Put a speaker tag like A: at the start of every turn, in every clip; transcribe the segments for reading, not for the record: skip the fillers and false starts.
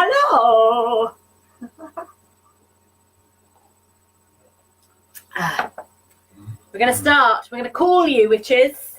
A: Hello. We're going to start. We're going to call you, witches.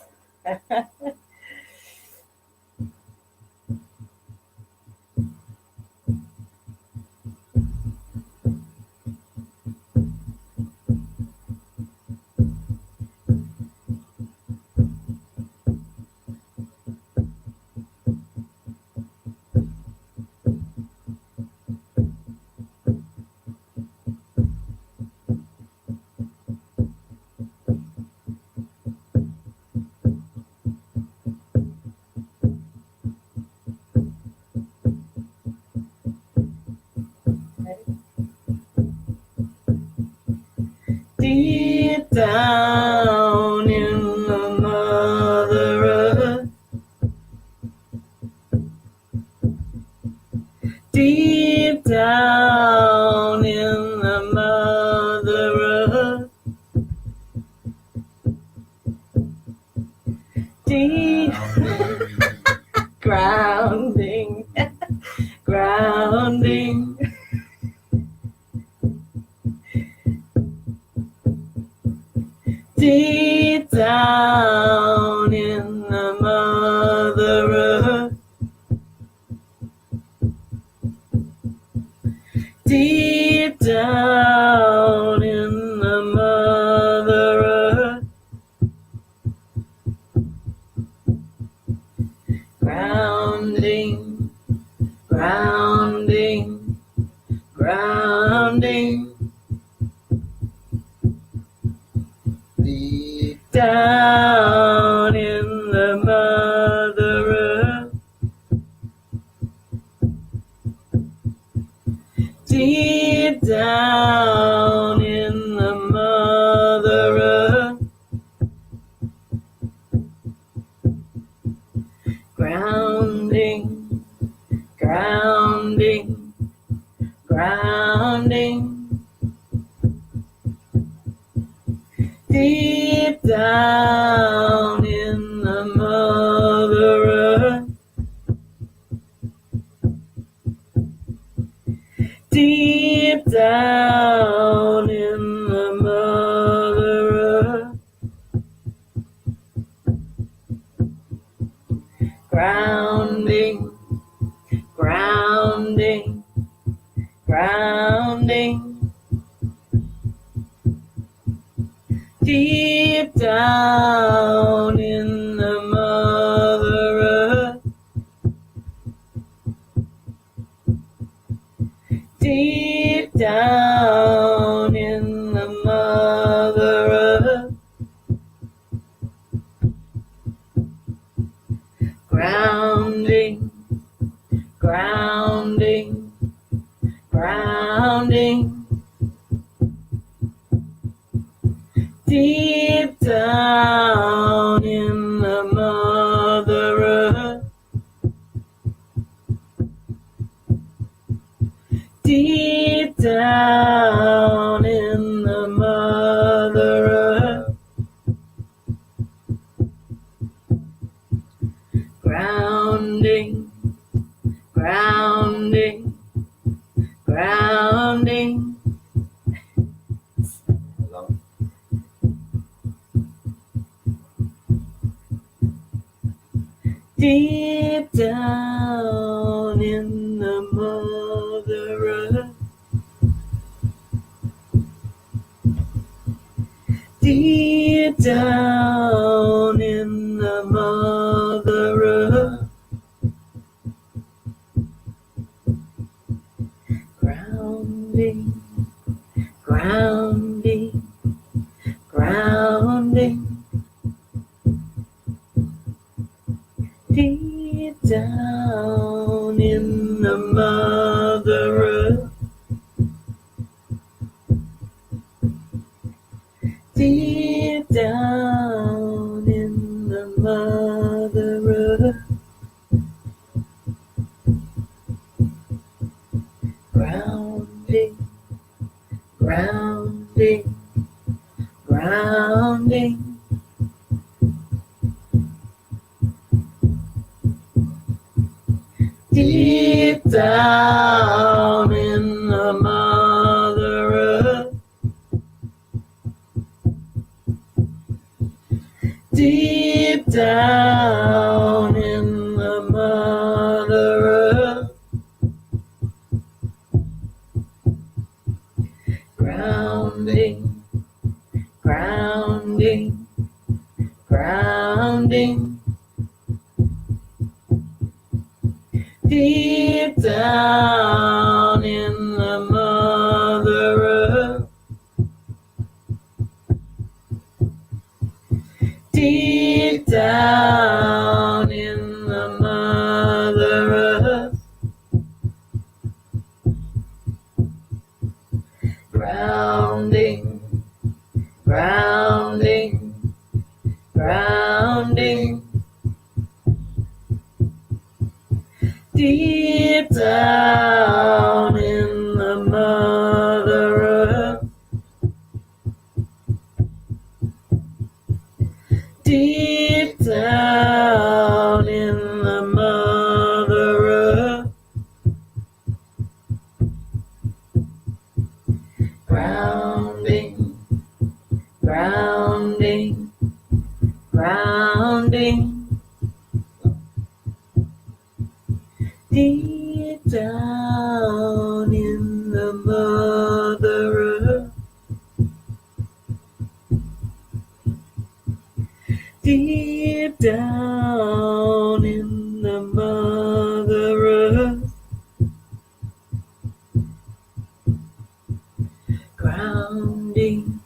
A: Deep down in the Mother Earth, deep down in the Mother Earth, deep grounding, grounding. Deep down in the Mother Earth, deep down in the Mother Earth, grounding, grounding, grounding. Down in the Mother Earth, deep down in the Mother Earth, grounding, grounding, grounding. Deep down in the Mother Earth, deep down in the Mother Earth, grounding, grounding, grounding. Deep down in the Mother Earth, deep down in the Mother Earth, grounding, grounding, grounding. Deep down in the Mother Earth, deep down in the Mother Earth, grounding, grounding, grounding. Deep down in the Mother Earth, deep down in the Mother Earth, grounding, grounding, grounding. Deep down in the Mother Earth, deep down in the Mother Earth, grounding, grounding, grounding. deep down in the Mother Earth, deep down in the Mother Earth, grounding, grounding, grounding, deep down in the Mother Earth, deep down in the Mother Earth, grounding, grounding, grounding, deep down in the Mother Earth, deep down in the Mother Earth, grounding, grounding, grounding, deep down in the Mother Earth, deep down in the Mother Earth, grounding,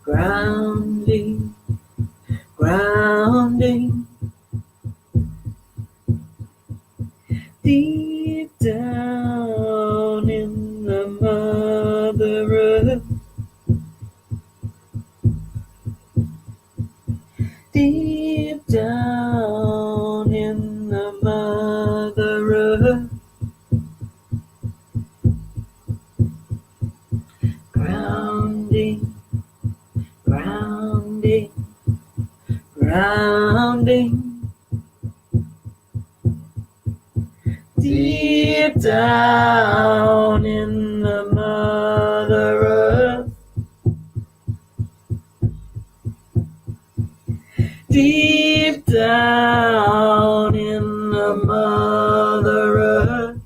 A: grounding, grounding, deep down in the Mother Earth, deep down in the Mother Earth, grounding, grounding, grounding, deep down in the Mother Earth, deep down in the Mother Earth,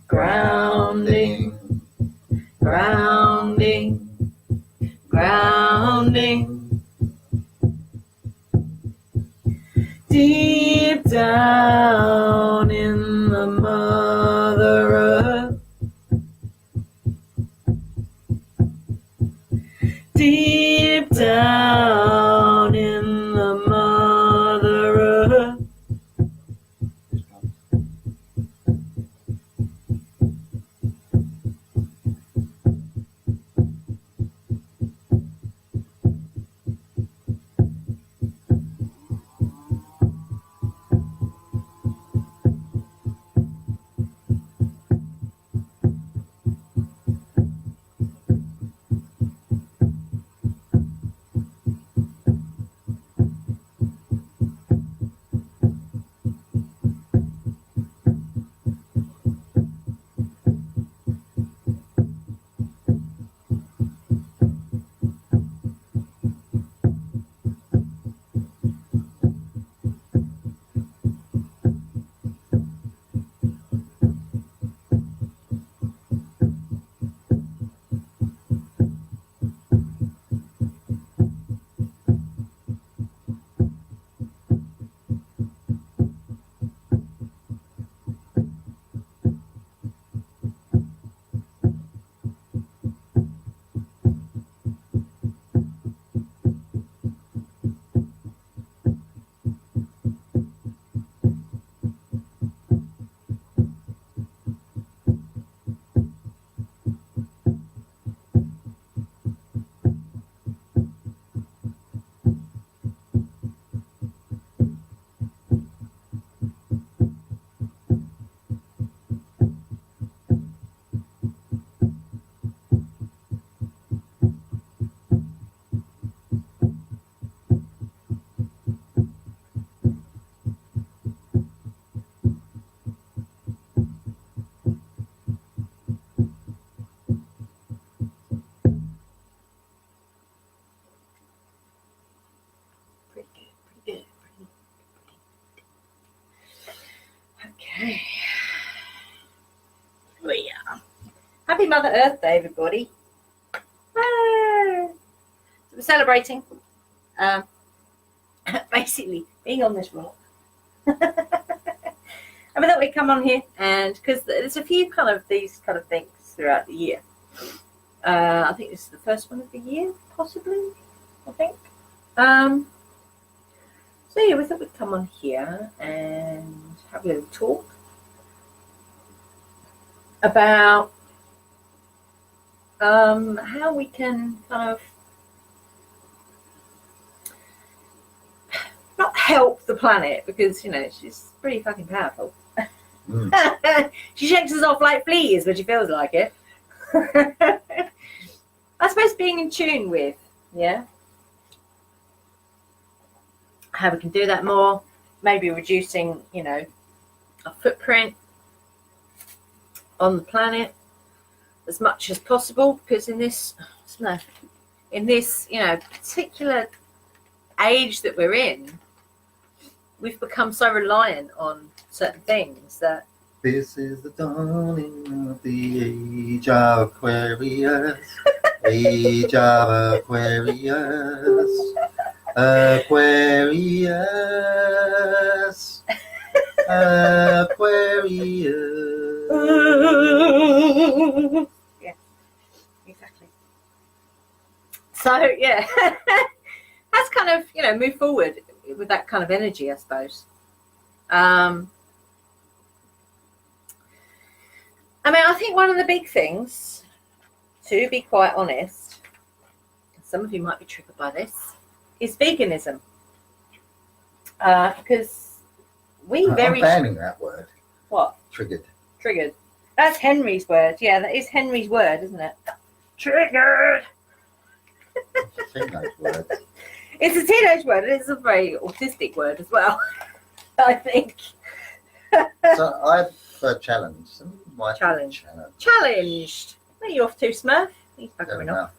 A: grounding, grounding, grounding, deep down in the Mother Earth, deep down in the Mother Earth, Okay. Oh, yeah. Happy Mother Earth Day, everybody. So we're celebrating basically being on this rock. I thought we'd come on here, and because there's a few these kind of things throughout the year. I think this is the first one of the year, possibly. I think. So yeah, we thought we'd come on here and have a little talk about how we can kind of not help the planet, because she's pretty fucking powerful. She shakes us off like fleas when she feels like it. I suppose being in tune with, how we can do that more, maybe reducing, our footprint on the planet as much as possible, because in this particular age that we're in, we've become so reliant on certain things that
B: this is the dawning of the age of Aquarius. Age of Aquarius. Aquarius. Aquarius.
A: Yeah, exactly. So yeah, that's kind of move forward with that kind of energy, I suppose. I think one of the big things, to be quite honest, some of you might be triggered by this, is veganism. Because
B: I'm banning that word.
A: What?
B: Triggered.
A: Triggered. That's Henry's word. Yeah, that is Henry's word, isn't it? Triggered.
B: It's a teenage word.
A: It's a teenage word, and it's a very autistic word as well, I think.
B: So I've challenged.
A: Challenged. Where are you off to, Smurf? He's fucking off.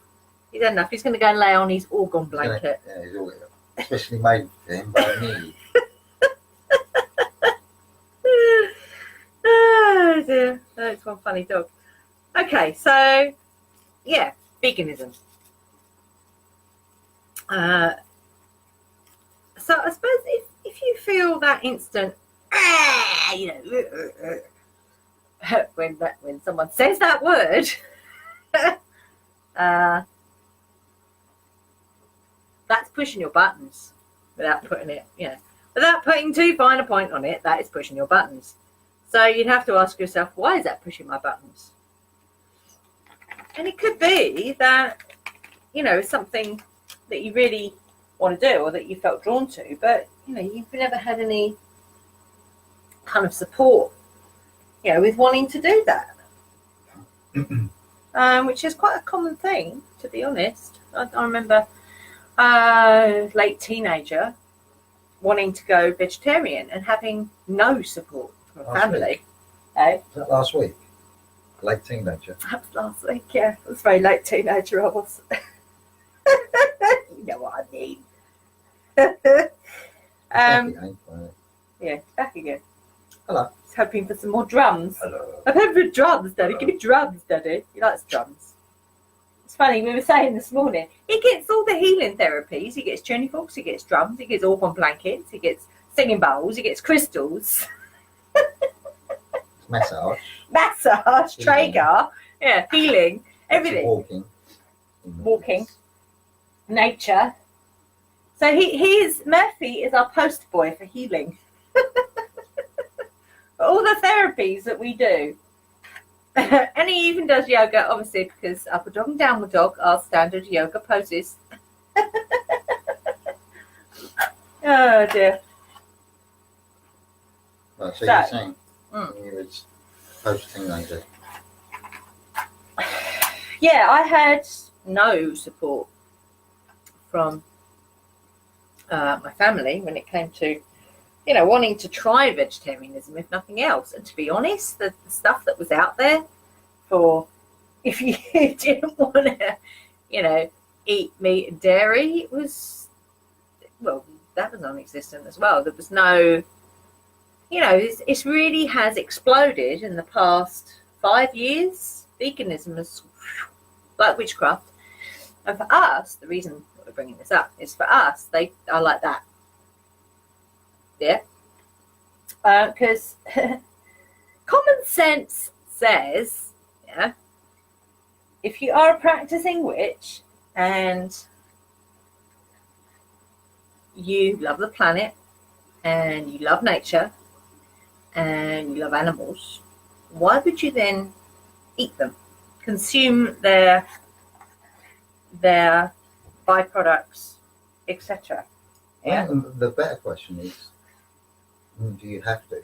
A: He's had enough. He's going to go and lay on his organ blanket.
B: He's all especially made for him by me.
A: Oh dear. That's one funny dog. Okay, so yeah, veganism. So I suppose if you feel that instant, when someone says that word, that's pushing your buttons without putting too fine a point on it. That is pushing your buttons. So you'd have to ask yourself, why is that pushing my buttons? And it could be that, it's something that you really want to do or that you felt drawn to, but, you've never had any kind of support, with wanting to do that. Which is quite a common thing, to be honest. I remember late teenager wanting to go vegetarian and having no support from family.
B: Was that last week? Late teenager?
A: That was last week, yeah. It was very late teenager I was. You know what I mean. Yeah, back again.
B: Hello.
A: He's hoping for some more drums.
B: Hello.
A: I'm hoping for drums, Daddy. Give me drums, Daddy. He likes drums. It's funny, we were saying this morning, he gets all the healing therapies. He gets tuning forks, he gets drums, he gets organ blankets, he gets singing bowls, he gets crystals.
B: Massage,
A: Traeger, yeah, healing, everything. Walking. Nature. So Murphy is our poster boy for healing. All the therapies that we do. And he even does yoga, obviously, because upward dog and downward dog are standard yoga poses. Oh dear.
B: Right, so you're saying you was post-teenager.
A: Yeah, I had no support from my family when it came to, wanting to try vegetarianism, if nothing else. And to be honest, the stuff that was out there for if you didn't want to, eat meat and dairy was, that was non-existent as well. There was no, it's really has exploded in the past 5 years. Veganism is like witchcraft. And for us, the reason that we're bringing this up is for us, they are like that. Yeah. Because common sense says, yeah, if you are a practicing witch and you love the planet and you love nature and you love animals, why would you then eat them, consume their byproducts, etc.? Yeah.
B: The better question is, do you have to?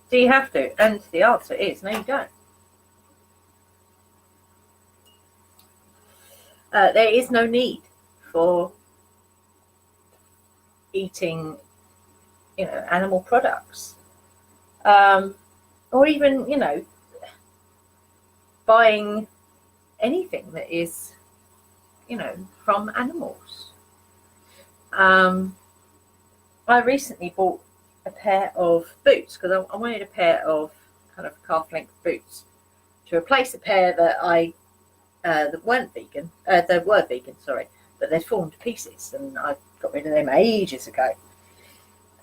A: Do you have to? And the answer is no, you don't. There is no need for eating, animal products, or even, buying anything that is, from animals. I recently bought a pair of boots because I wanted a pair of kind of calf-length boots to replace a pair that that weren't vegan. They were vegan, sorry, but they'd fallen to pieces, and I got rid of them ages ago.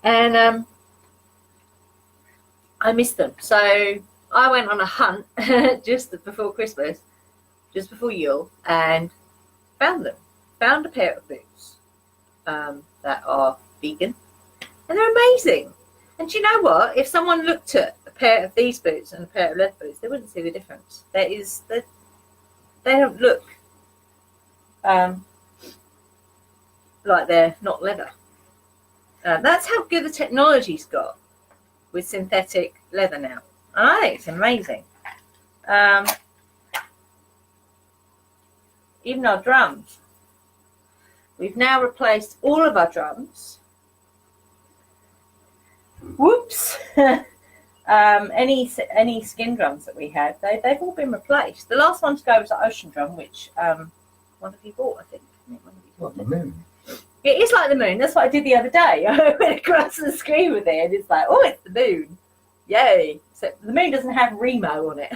A: And I missed them, so I went on a hunt just before Christmas, just before Yule, and found them. Found a pair of boots that are vegan, and they're amazing. And do you know what? If someone looked at a pair of these boots and a pair of leather boots, they wouldn't see the difference. They don't look like they're not leather. That's how good the technology's got with synthetic leather now. I think it's amazing. Even our drums. We've now replaced all of our drums. Whoops. Any skin drums that we had, they've all been replaced. The last one to go was the ocean drum, which one of you bought, I think.
B: What, the moon?
A: It is like the moon. That's what I did the other day. I went across the screen with it, and it's like, oh, it's the moon. Yay. So the moon doesn't have Remo on it.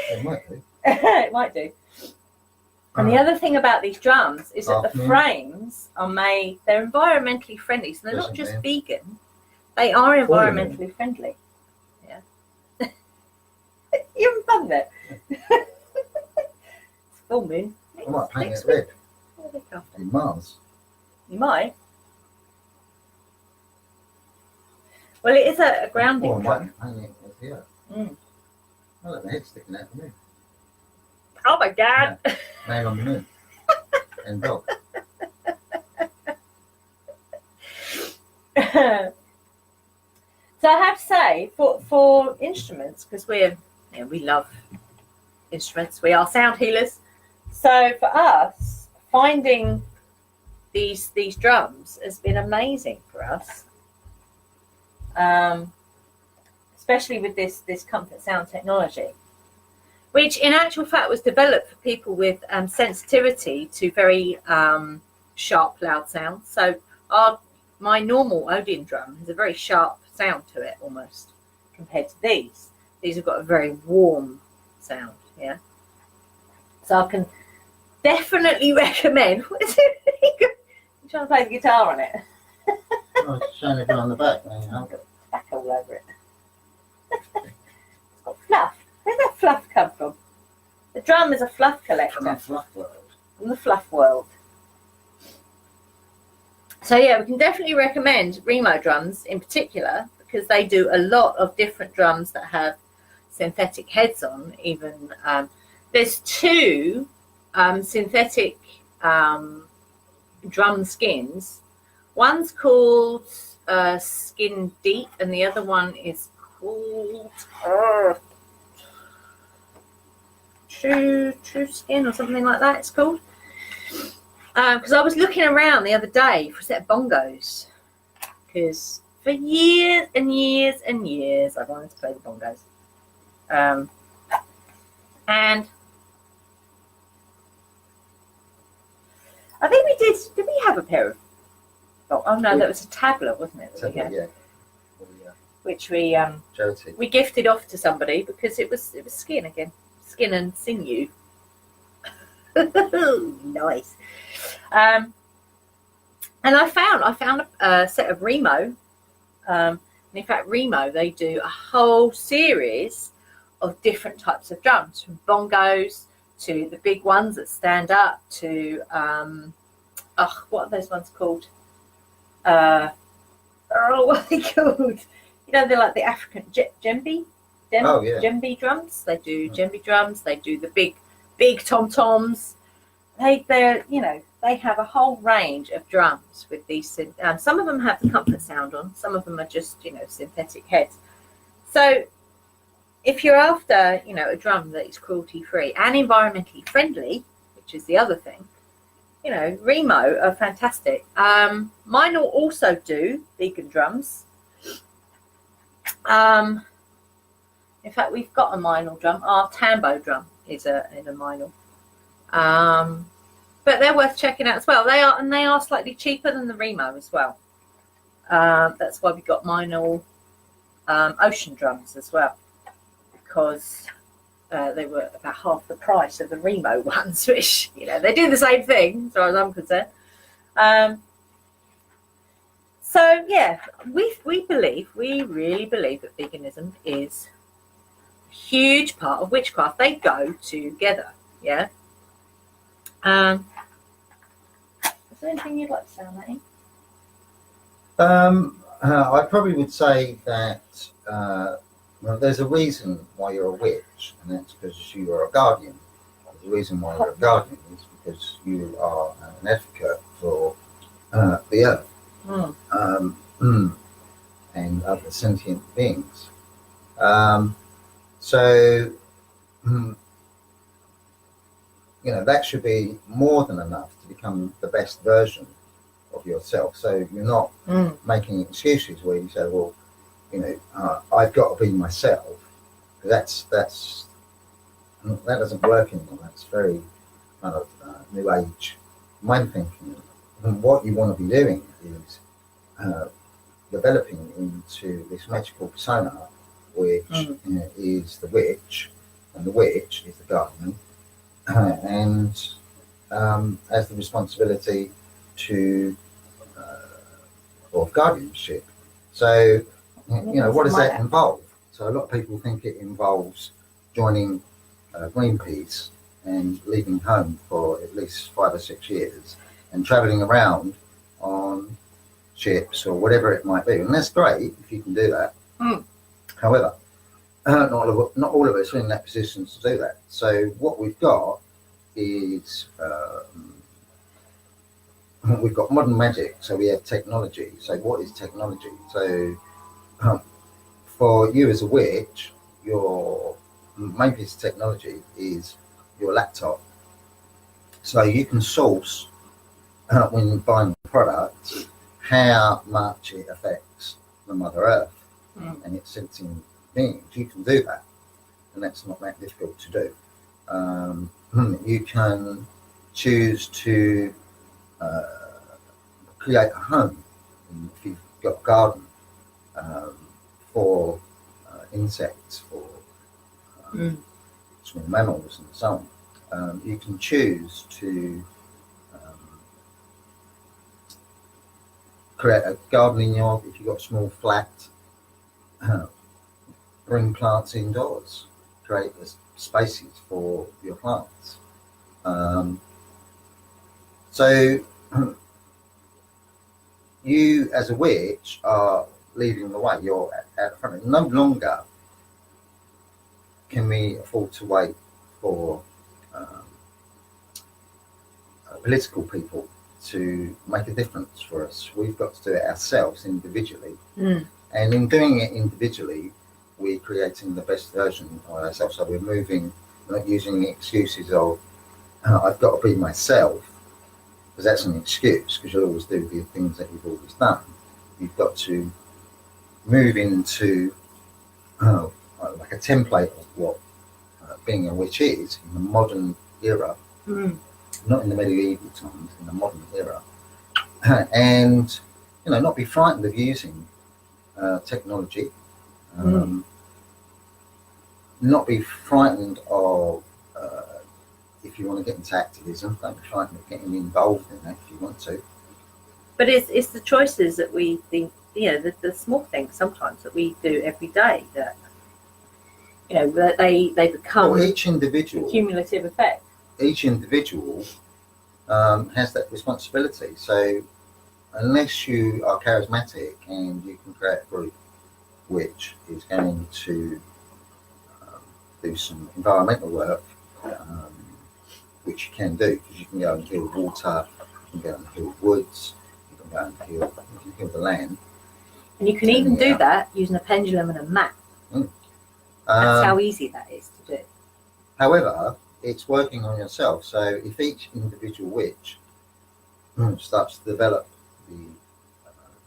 B: It might do.
A: It might do. And the other thing about these drums is that the frames are made, they're environmentally friendly. So they're not just vegan, they are environmentally friendly. Yeah. You haven't done that. It's full moon.
B: I might paint it red. In Mars.
A: You might. Well, it is a grounding
B: Or I
A: drum.
B: might paint it as here. I like the head sticking out the moon.
A: Oh my God.
B: Yeah. Man on the moon. And dog.
A: So I have to say, for instruments, because we love instruments, we are sound healers. So for us, finding these drums has been amazing for us, especially with this comfort sound technology, which in actual fact was developed for people with sensitivity to very sharp, loud sounds. So my normal Odin drum has a very sharp sound to it, almost, compared to these. These have got a very warm sound, yeah. So I can definitely recommend. What is it? You're trying to play the guitar on it.
B: Oh, it's showing it on the back. It's
A: got tobacco all over it. It's got fluff. Where's that fluff come from? The drum is a fluff collector.
B: from the fluff world.
A: From the fluff world. So yeah, we can definitely recommend Remo drums in particular, because they do a lot of different drums that have synthetic heads on. Even there's two synthetic drum skins. One's called Skin Deep, and the other one is called True Skin or something like that. It's called. Because I was looking around the other day for a set of bongos, because for years and years and years I've wanted to play the bongos, and I think we did we have a pair of Oh no, that was a tablet, wasn't it? That we had,
B: Yeah.
A: which we
B: Charity.
A: we gifted off to somebody because it was skin again, skin and sinew. Nice. And I found a set of Remo. And in fact, Remo, they do a whole series of different types of drums, from bongos to the big ones that stand up to what are those ones called? What are they called? You know, they're like the African djembe. Djembe drums. They do djembe drums. They do the big tom toms. They're you know, they have a whole range of drums with these. Some of them have the comfort sound on. Some of them are just, you know, synthetic heads. So if you're after, you know, a drum that is cruelty free and environmentally friendly, which is the other thing, you know, Remo are fantastic. Mine will also do vegan drums. In fact, we've got a Meinl drum. Our Tambo drum is a Meinl. But they're worth checking out as well. They are slightly cheaper than the Remo as well. That's why we got Meinl ocean drums as well, because they were about half the price of the Remo ones, which, you know, they do the same thing as far as I'm concerned. So yeah, we really believe that veganism is a huge part of witchcraft. They go together. Yeah. Is there anything you'd like to say on that?
B: I probably would say that well, there's a reason why you're a witch, and that's because you are a guardian. The reason why you're a guardian is because you are an advocate for the earth and other sentient beings. So, you know, that should be more than enough to become the best version of yourself. So you're not making excuses where you say, well, you know, I've got to be myself. That doesn't work anymore. That's very kind of new age mind thinking. And what you want to be doing is developing into this magical persona, which you know, is the witch, and the witch is the guardian, and has the responsibility to of guardianship. So, you know, what does that involve? So a lot of people think it involves joining Greenpeace and leaving home for at least 5 or 6 years and traveling around on ships or whatever it might be. And that's great if you can do that. However, not all of us are in that position to do that. So what we've got is we've got modern magic, so we have technology. So what is technology? So for you as a witch, your main piece of technology is your laptop. So you can source when you're buying a product how much it affects the Mother Earth and its sentient beings. You can do that, and that's not that difficult to do. You can choose to create a home if you've got a garden for insects, for small mammals and so on. You can choose to create a garden in your, if you've got a small flat, bring plants indoors, create spaces for your plants. So you as a witch are leading the way. You're at the front. No longer can we afford to wait for political people to make a difference for us. We've got to do it ourselves individually. And in doing it individually, we're creating the best version of ourselves. So we're not using the excuses of I've got to be myself, because that's an excuse, because you'll always do the things that you've always done. You've got to move into like a template of what being a witch is in the modern era, not in the medieval times, in the modern era. And not be frightened of using technology. Not be frightened of, if you want to get into activism, don't be frightened of getting involved in that if you want to.
A: But it's the choices that we think, the small things sometimes that we do every day that, that they become
B: each individual,
A: a cumulative effect.
B: Each individual has that responsibility. So unless you are charismatic and you can create a group which is going to do some environmental work, which you can do, because you can go and heal water, you can go and heal woods, you can go and heal the land.
A: And you can even do that using a pendulum and a map. That's how easy that is to do.
B: However, it's working on yourself. So if each individual witch starts to develop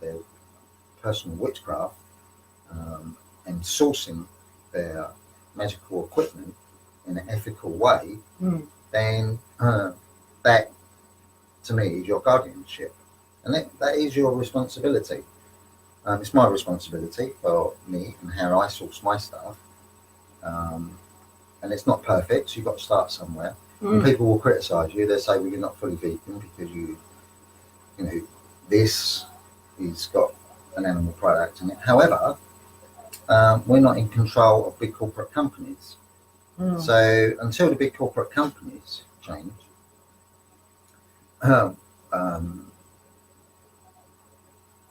B: their personal witchcraft and sourcing their magical equipment in an ethical way, then that, to me, is your guardianship. And that is your responsibility. It's my responsibility for me and how I source my stuff. And it's not perfect, so you've got to start somewhere. And people will criticise you. They'll say, well, you're not fully vegan because this has got an animal product in it. However, we're not in control of big corporate companies. So until the big corporate companies change,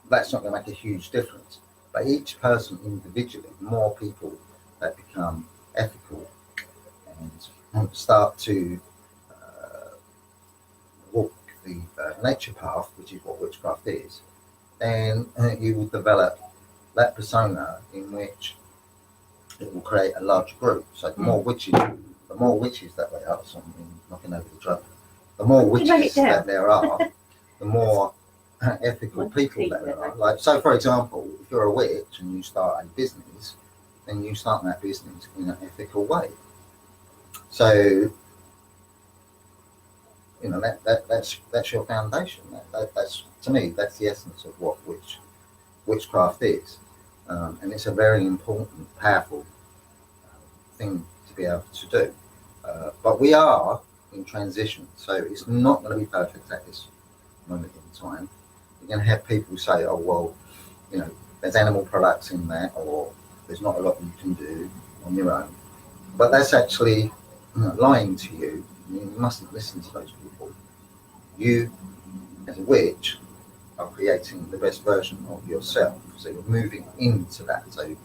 B: that's not going to make a huge difference. But each person individually, more people that become ethical and start to walk the nature path, which is what witchcraft is, then you will develop that persona in which it will create a large group. So the more witches that there are, so I'm knocking over the drum, the more witches that there are, the more ethical people that there are. Like, so for example, if you're a witch and you start a business, then you start that business in an ethical way. So that's your foundation. That's, to me, that's the essence of what witchcraft is, and it's a very important, powerful thing to be able to do. But we are in transition, so it's not going to be perfect at this moment in time. You're going to have people say, "Oh well, there's animal products in that, or there's not a lot you can do on your own." But that's actually lying to you. You mustn't listen to those people. You, as a witch, are creating the best version of yourself. So you're moving into that. So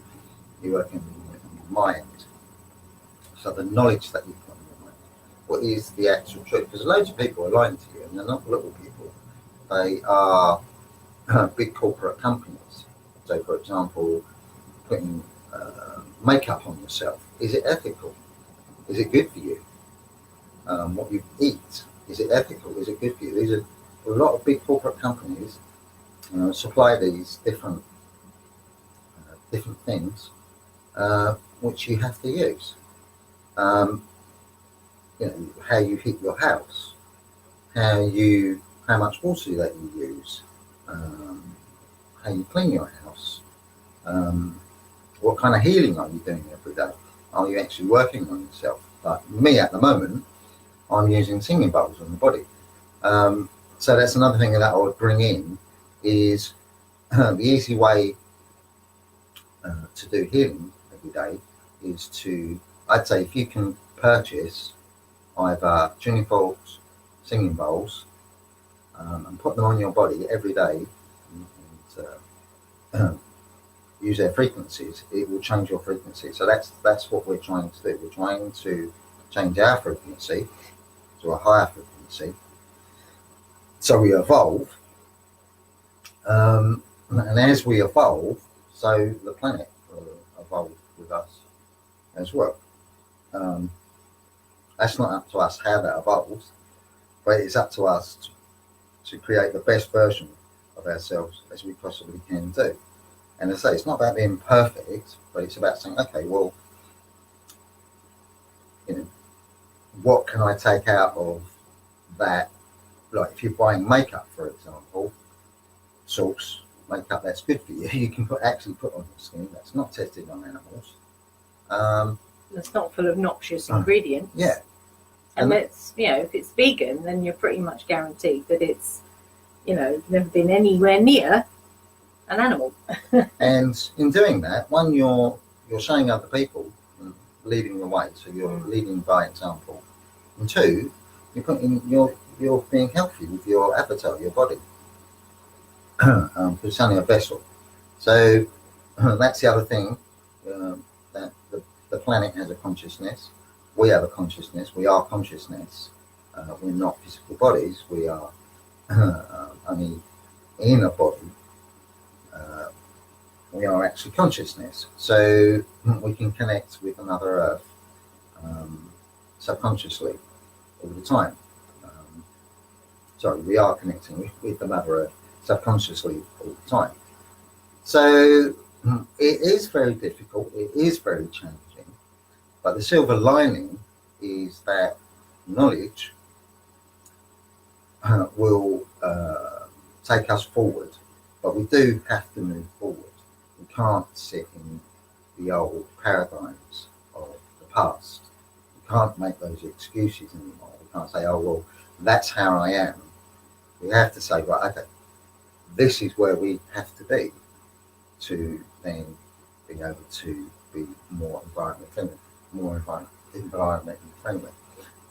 B: you're working on your mind. So the knowledge that you've got in your mind, what is the actual truth? Because loads of people are lying to you, and they're not little people. They are big corporate companies. So, for example, putting makeup on yourself. Is it ethical? Is it good for you? What you eat, is it ethical? Is it good for you? These are a lot of big corporate companies supply these different things which you have to use. How you heat your house, how much water that you use, how you clean your house, what kind of healing are you doing every day? Are you actually working on yourself? Like me at the moment, I'm using singing bowls on the body. So that's another thing that I would bring in is the easy way to do healing every day is to, I'd say, if you can purchase either tuning forks, singing bowls, and put them on your body every day and use their frequencies, it will change your frequency. So that's what we're trying to do. We're trying to change our frequency to a higher frequency. So we evolve, and as we evolve, so the planet will evolve with us as well. That's not up to us how that evolves, but it's up to us to create the best version of ourselves as we possibly can do. And as I say, it's not about being perfect, but it's about saying, okay, well, what can I take out of that? Like if you're buying makeup, for example, source makeup that's good for you, you can actually put on your skin that's not tested on animals.
A: That's not full of noxious ingredients.
B: Yeah.
A: And that's, if it's vegan, then you're pretty much guaranteed that it's, never been anywhere near an animal.
B: And in doing that, one, you're showing other people and leading the way, so you're leading by example. And two, you're being healthy with your avatar, your body. It's only a vessel. So that's the other thing, that the planet has a consciousness. We have a consciousness. We are consciousness. We're not physical bodies. We are only in a body. We are actually consciousness. So we can connect with another Earth subconsciously all the time. We are connecting with another Earth subconsciously all the time. So it is very difficult. It is very challenging. But the silver lining is that knowledge will take us forward. But we do have to move forward. We can't sit in the old paradigms of the past. We can't make those excuses anymore. We can't say, oh, well, that's how I am. We have to say, right, okay, this is where we have to be to then be able to be more environmentally friendly.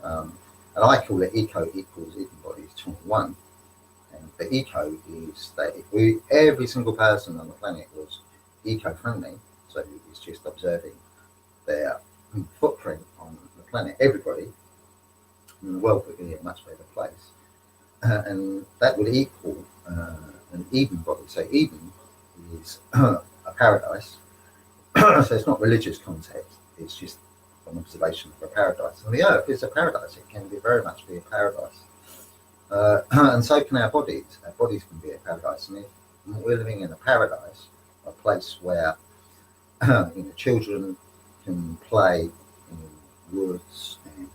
B: And I call it eco equals even bodies 21. And the eco is that if every single person on the planet was eco-friendly, so it's just observing their footprint on the planet, everybody, the world would be a much better place. And that would equal an Eden body. So Eden is a paradise. So it's not religious context, it's just an observation of a paradise. And the earth is a paradise. It can very much be a paradise. And so can our bodies. Our bodies can be a paradise. And if we're living in a paradise, a place where children can play in woods and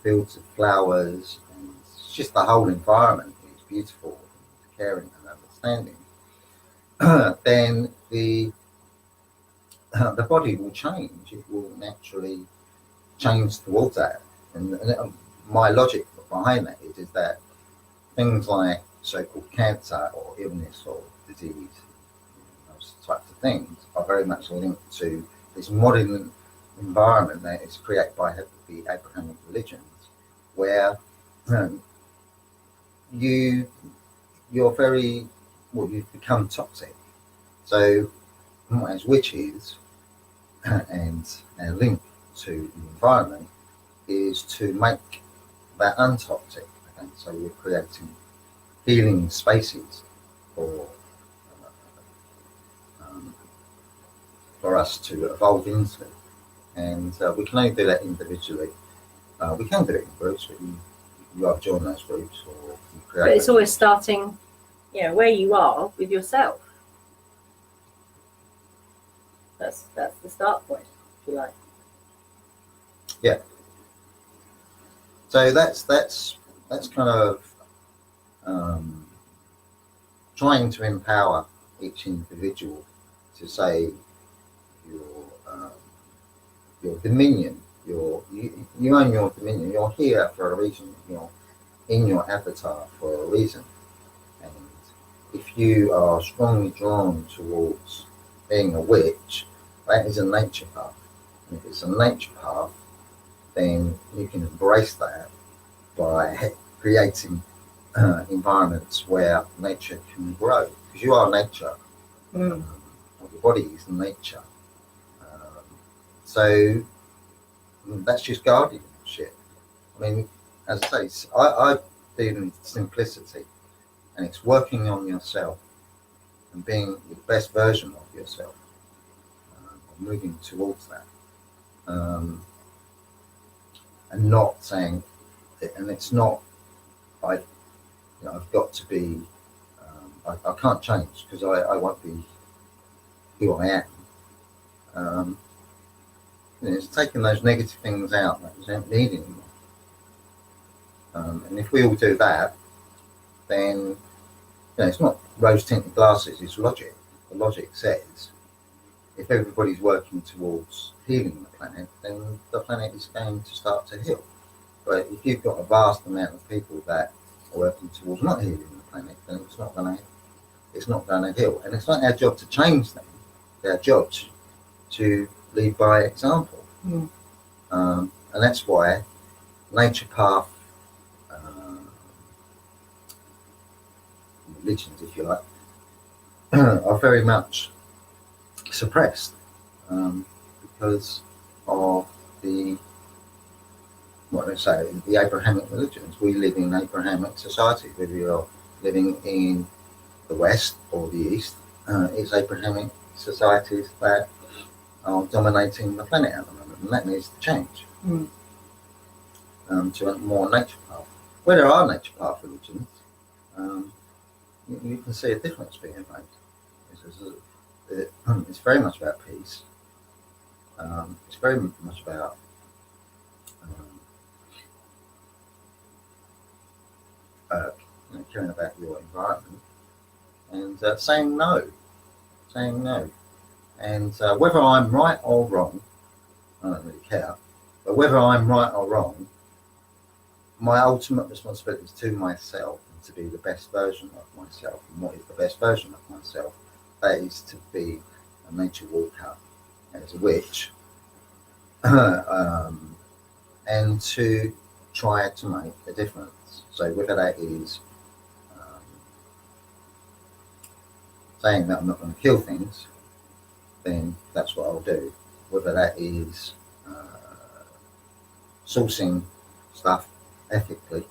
B: fields of flowers, and it's just the whole environment is beautiful, and caring and understanding, then the body will change. It will naturally change towards that. And my logic behind that is that things like so-called cancer or illness or disease, those types of things, are very much linked to this modern environment that is created by the Abrahamic religions, where you've become toxic. So as witches, and our link to the environment is to make that untoxic. Okay? So we're creating healing spaces for us to evolve into, and we can only do that individually. We can do it in groups, but you either join those groups or you create.
A: But it's always starting, where you are with yourself. That's the start point, if you like.
B: Yeah. So that's kind of trying to empower each individual to say your dominion, you own your dominion. You're here for a reason. You're in your avatar for a reason. And if you are strongly drawn towards being a witch, that is a nature path. And if it's a nature path, then you can embrace that by creating environments where nature can grow. Because you are nature. Your body is nature. So that's just guardianship. I mean, as I say, I believe in simplicity, and it's working on yourself and being the best version of yourself, moving towards that, and not saying, and it's not, I've got to be, I can't change because I won't be who I am. It's taking those negative things out that you don't need anymore. And if we all do that, then it's not rose-tinted glasses, it's logic. The logic says if everybody's working towards healing the planet, then the planet is going to start to heal. But if you've got a vast amount of people that are working towards not healing the planet, then it's not going to heal. And it's not our job to change them. It's our job to lead by example. And that's why nature path religions, if you like, are very much suppressed because of the Abrahamic religions. We live in Abrahamic society, whether you're living in the West or the East. It's Abrahamic societies that are dominating the planet at the moment, and that needs to change to a more nature path. Where there are nature path religions, you can see a difference being made. It's very much about peace. It's very much about caring about your environment and saying no. And whether I'm right or wrong, I don't really care. But whether I'm right or wrong, my ultimate responsibility is to myself and to be the best version of myself. And what is the best version of myself? That is to be a nature walker as a witch, and to try to make a difference. So whether that is saying that I'm not going to kill things, then that's what I'll do. Whether that is sourcing stuff ethically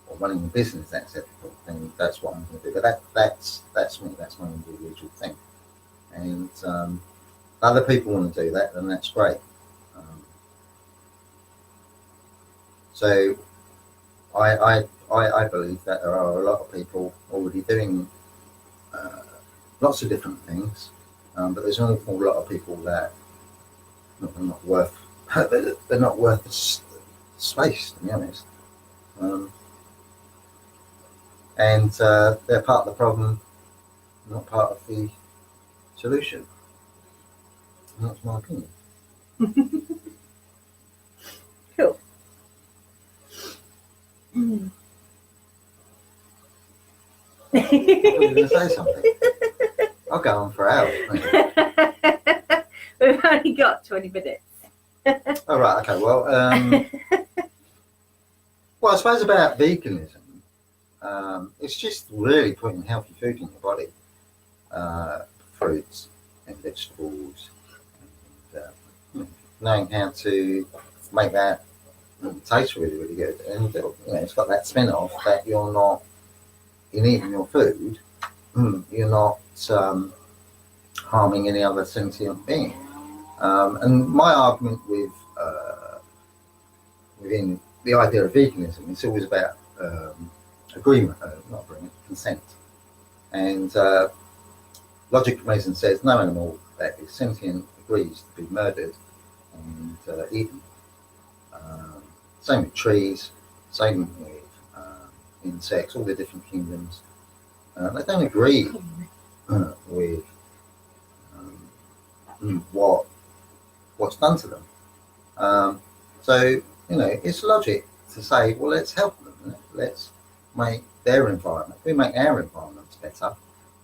B: or running a business that's ethical, then that's what I'm going to do. But that's me. That's my individual thing. And other people want to do that, then that's great. So I believe that there are a lot of people already doing lots of different things, but there's an awful lot of people that are not worth they're not worth the space, to be honest. And they're part of the problem, not part of the solution. And that's my opinion.
A: Cool.
B: I was going to say something. I'll go on for hours.
A: We've only got 20 minutes.
B: Oh, right, okay. Well, I suppose about veganism, it's just really putting healthy food in your body, fruits and vegetables, and knowing how to make that taste really, really good. And it's got that spin-off that in eating your food, you're not harming any other sentient being. And my argument within the idea of veganism, it's always about consent. And logic of reason says no animal that is sentient agrees to be murdered and eaten. Same with trees, same with insects, all the different kingdoms. They don't agree with what's done to them. So it's logic to say, well, let's help them. Let's make their environment. If we make our environments better,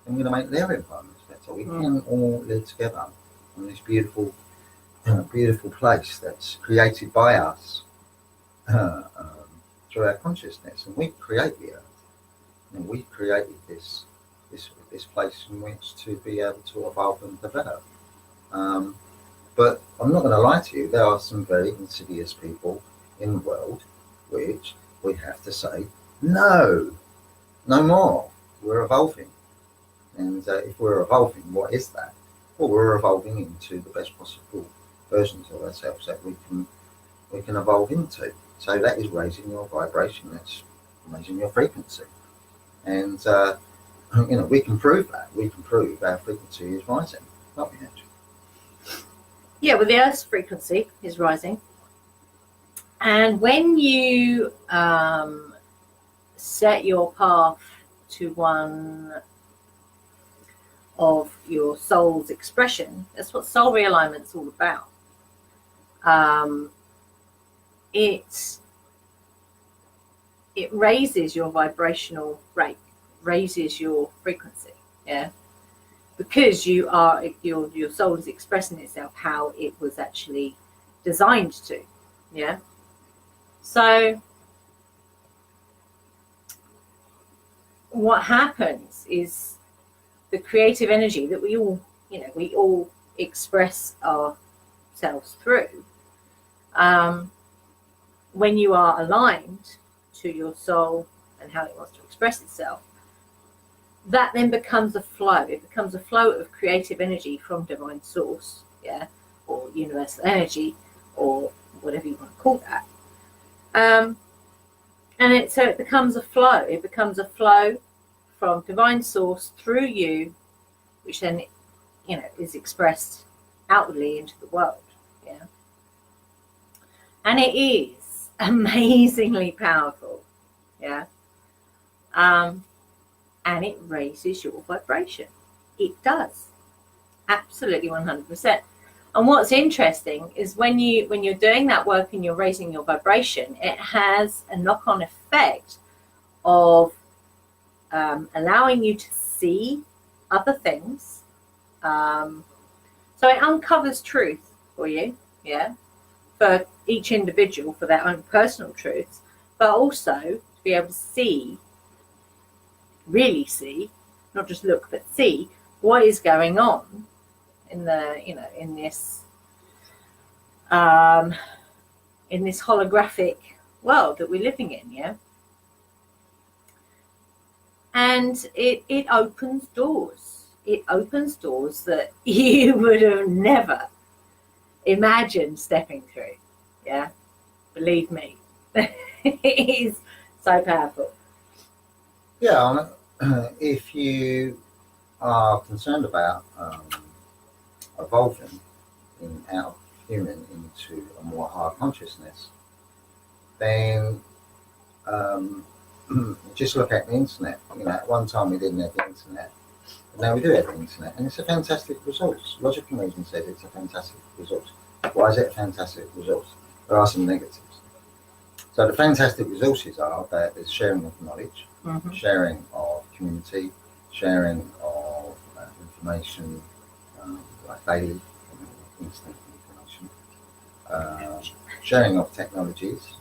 B: then we're going to make their environments better. We can all live together on this beautiful place that's created by us through our consciousness, and we create the earth. And we created this place in which to be able to evolve and develop. But I'm not going to lie to you, there are some very insidious people in the world which we have to say, no more. We're evolving. And if we're evolving, what is that? Well, we're evolving into the best possible versions of ourselves that we can evolve into. So that is raising your vibration, that's raising your frequency. And we can prove that. We can prove our frequency is rising, not we actually.
A: Yeah, well, the Earth's frequency is rising. And when you set your path to one of your soul's expression. That's what soul realignment's all about. It raises your vibrational rate, raises your frequency, yeah, because your soul is expressing itself how it was actually designed to, yeah. So what happens is the creative energy that we all express ourselves through, when you are aligned to your soul and how it wants to express itself, that then becomes a flow. It becomes a flow of creative energy from divine source, yeah, or universal energy, or whatever you want to call that. And so it becomes a flow. It becomes a flow from divine source through you, which then, is expressed outwardly into the world, yeah. And it is amazingly powerful, yeah. And it raises your vibration. It does, absolutely 100%. And what's interesting is when you're doing that work and you're raising your vibration, it has a knock-on effect of allowing you to see other things. So it uncovers truth for you, yeah, for each individual, for their own personal truths, but also to be able to see, really see, not just look, but see what is going on in the, in this holographic world that we're living in, yeah. And it opens doors. It opens doors that you would have never imagined stepping through, yeah. Believe me, it is so powerful.
B: Yeah, if you are concerned about evolving out of human into a more higher consciousness, then just look at the internet. At one time we didn't have the internet, but now we do have the internet, and it's a fantastic resource. Logic and Reason says it's a fantastic resource. Why is it a fantastic resource? There are some negatives. So the fantastic resources are that there's sharing of knowledge, sharing of community, sharing of information, like daily instant information, sharing of technologies,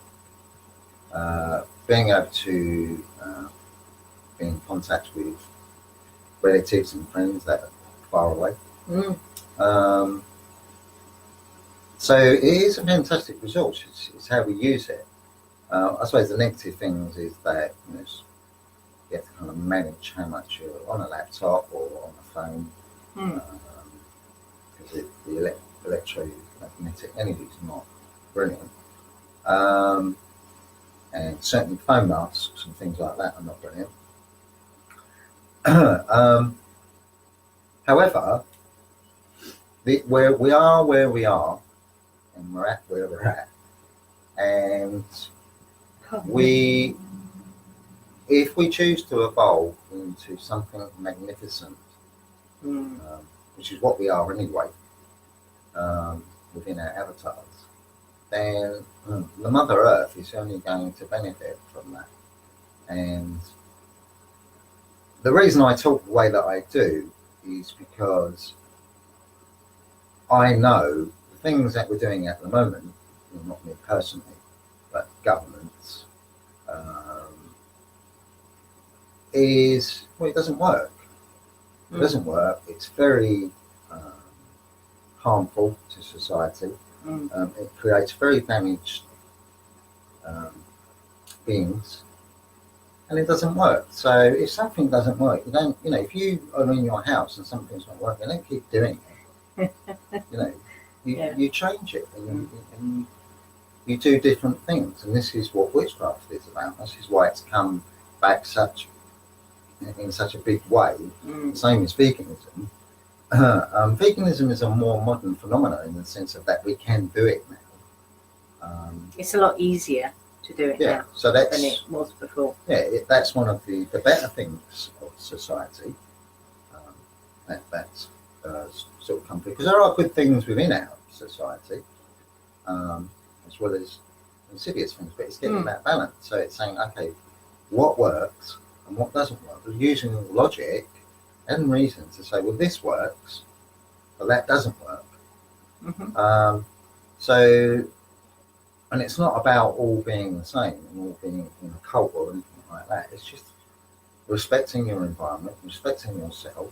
B: being able to be in contact with relatives and friends that are far away. So it is a fantastic resource. It's how we use it. I suppose the negative things is that you have to kind of manage how much you're on a laptop or on a phone, because the electromagnetic energy is not brilliant, and certainly phone masks and things like that are not brilliant. However, where we are, and we're at where we're at, and if we choose to evolve into something magnificent, which is what we are anyway, within our avatars, then the Mother Earth is only going to benefit from that. And the reason I talk the way that I do is because I know the things that we're doing at the moment, not me personally, but governments, it doesn't work. It doesn't work. It's very harmful to society. It creates very damaged beings, and it doesn't work. So if something doesn't work, you don't, if you are in your house and something's not working, don't keep doing it. You change it, and you do different things, and this is what witchcraft is about. This is why it's come back in such a big way. Same as veganism. Veganism is a more modern phenomenon in the sense of that we can do it now.
A: It's a lot easier. to do it
B: Yeah,
A: now
B: so
A: than
B: that's
A: it was before.
B: that's one of the better things of society. That's sort of come through, because there are good things within our society, as well as insidious things, but it's getting that balance. So it's saying, okay, what works and what doesn't work. We're using logic and reason to say, well, this works, but that doesn't work. So, and it's not about all being the same and all being in a cult or anything like that. It's just respecting your environment, respecting yourself,